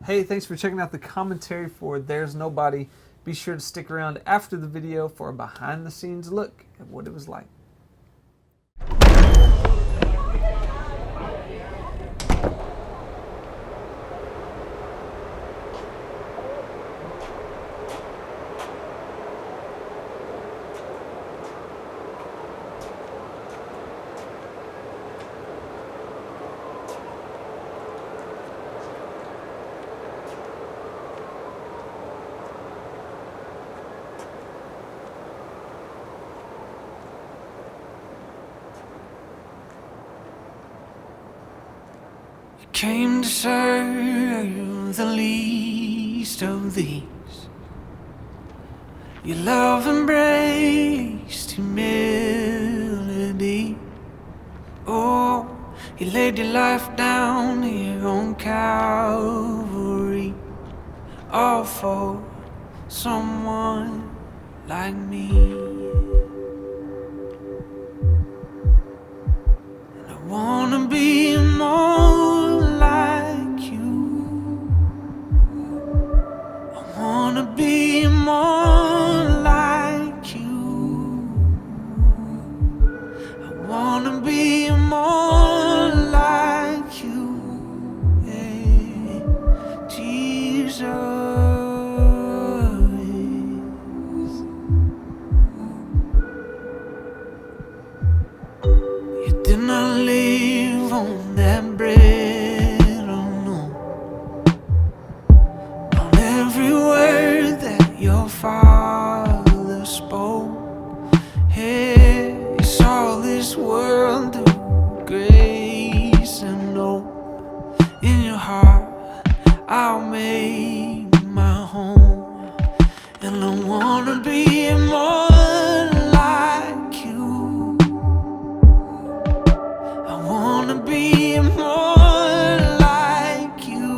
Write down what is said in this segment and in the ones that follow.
Hey, thanks for checking out the commentary for There's Nobody. Be sure to stick around after the video for a behind-the-scenes look at what it was like. Came to serve the least of these. Your love embraced humility. Oh, you laid your life down here on Calvary, all for someone like me. And I wanna be more like you. I wanna be more like you. I wanna be more like you, yeah. Jesus. You did not live on that bread, oh no. On every word that your Father spoke. Hey, you saw this world through grace and hope. In your heart, I'll make my home. And I wanna be more like you. I wanna be more like you.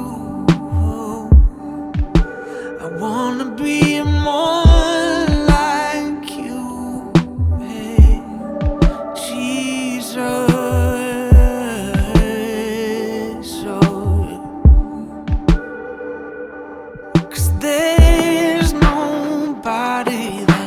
I wanna be more like you, hey, Jesus. Oh, 'cause there's nobody that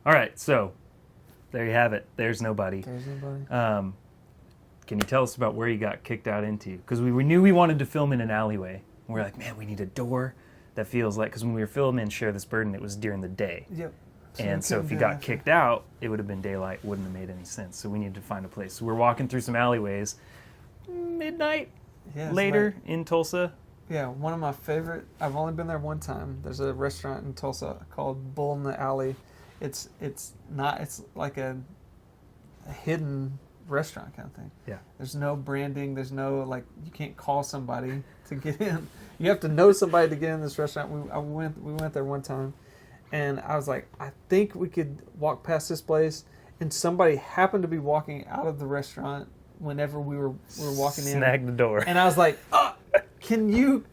All right, so there you have it. There's nobody. There's nobody. Can you tell us about where you got kicked out into? Because we knew we wanted to film in an alleyway. And we're like, man, we need a door that feels like, because when we were filming Share This Burden, it was during the day. Yep. And so if you got kicked out, it would have been daylight. Wouldn't have made any sense. So we needed to find a place. So we're walking through some alleyways, midnight, later in Tulsa. Yeah, one of my favorite. I've only been there one time. There's a restaurant in Tulsa called Bull in the Alley. It's like a hidden restaurant kind of thing. Yeah. There's no branding. There's no, like, you can't call somebody to get in. You have to know somebody to get in this restaurant. We went there one time, and I was like, I think we could walk past this place, and somebody happened to be walking out of the restaurant whenever we were walking in. Snag the door. And I was like, can you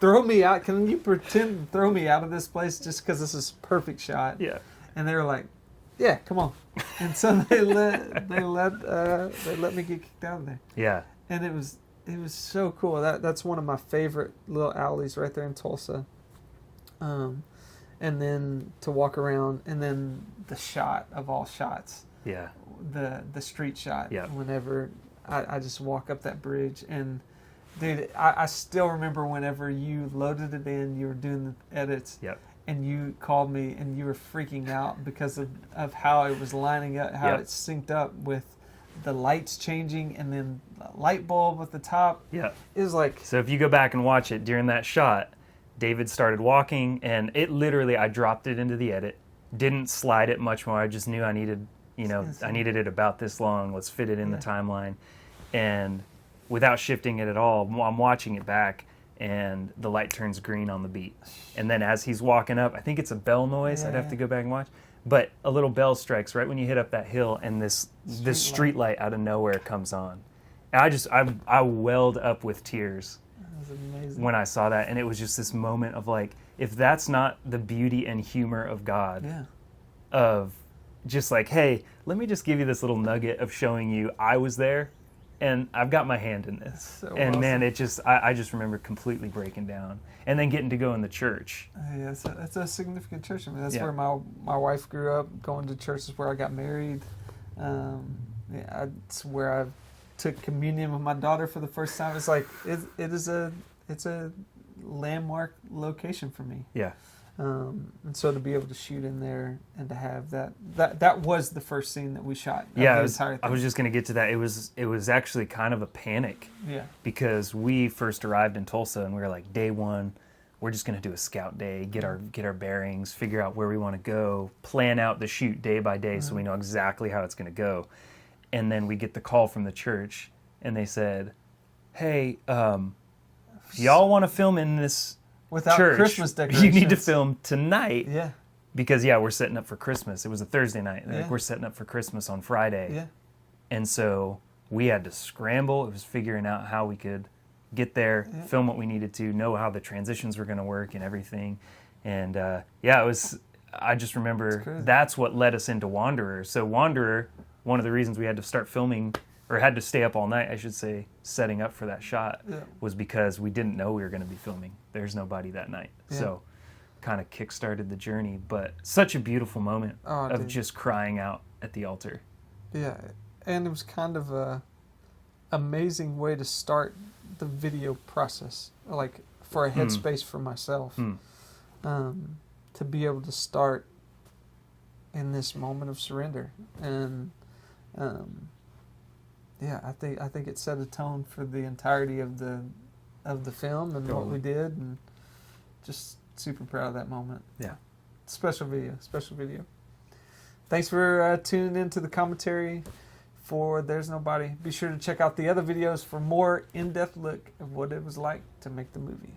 throw me out? Can you pretend to throw me out of this place just because this is a perfect shot? Yeah. And they were like, yeah, come on. And so they let me get kicked out of there. Yeah. And it was so cool. That's one of my favorite little alleys right there in Tulsa. And then to walk around, and then the shot of all shots. Yeah. The street shot. Yeah. Whenever I just walk up that bridge, and dude, I still remember whenever you loaded it in, you were doing the edits. Yep. And you called me, and you were freaking out because of how it was lining up, how it synced up with the lights changing, and then the light bulb at the top. Yeah. It was like... So if you go back and watch it, during that shot, David started walking, and it literally, I dropped it into the edit, didn't slide it much more. I just knew I needed, I needed it about this long. Let's fit it in the timeline. And without shifting it at all, I'm watching it back, and the light turns green on the beat. And then as he's walking up, I think it's a bell noise. I'd have to go back and watch. But a little bell strikes right when you hit up that hill, and this street light out of nowhere comes on. And I welled up with tears. That was amazing. When I saw that. And it was just this moment of like, if that's not the beauty and humor of God, of just like, hey, let me just give you this little nugget of showing you I was there, and I've got my hand in this. So and awesome. Man, it just, I just remember completely breaking down. And then getting to go in the church. Yeah, that's a significant church. I mean, that's Yeah. where my wife grew up. Going to church is where I got married. It's where I took communion with my daughter for the first time. It's like it's a landmark location for me. Yeah. And so to be able to shoot in there and to have that was the first scene that we shot. Yeah, I was just going to get to that. It was actually kind of a panic. Yeah. Because we first arrived in Tulsa, and we were like, day one, we're just going to do a scout day, get our bearings, figure out where we want to go, plan out the shoot day by day so we know exactly how it's going to go. And then we get the call from the church, and they said, hey, y'all want to film in this without church, Christmas decorations, you need to film tonight. Yeah. Because, we're setting up for Christmas. It was a Thursday night. Yeah. Like, we're setting up for Christmas on Friday. Yeah. And so we had to scramble. It was figuring out how we could get there, film what we needed to, know how the transitions were going to work and everything. And, it was, I just remember that's what led us into Wanderer. So Wanderer, one of the reasons we had to start filming, or had to stay up all night, I should say, setting up for that shot, was because we didn't know we were going to be filming There's Nobody that night. Yeah. So kind of kick-started the journey, but such a beautiful moment of just crying out at the altar. Yeah, and it was kind of a amazing way to start the video process, like for a headspace for myself, to be able to start in this moment of surrender. And I think it set a tone for the entirety of the film and what we did, and just super proud of that moment. Yeah. Special video. Thanks for tuning in to the commentary for There's Nobody. Be sure to check out the other videos for more in-depth look of what it was like to make the movie.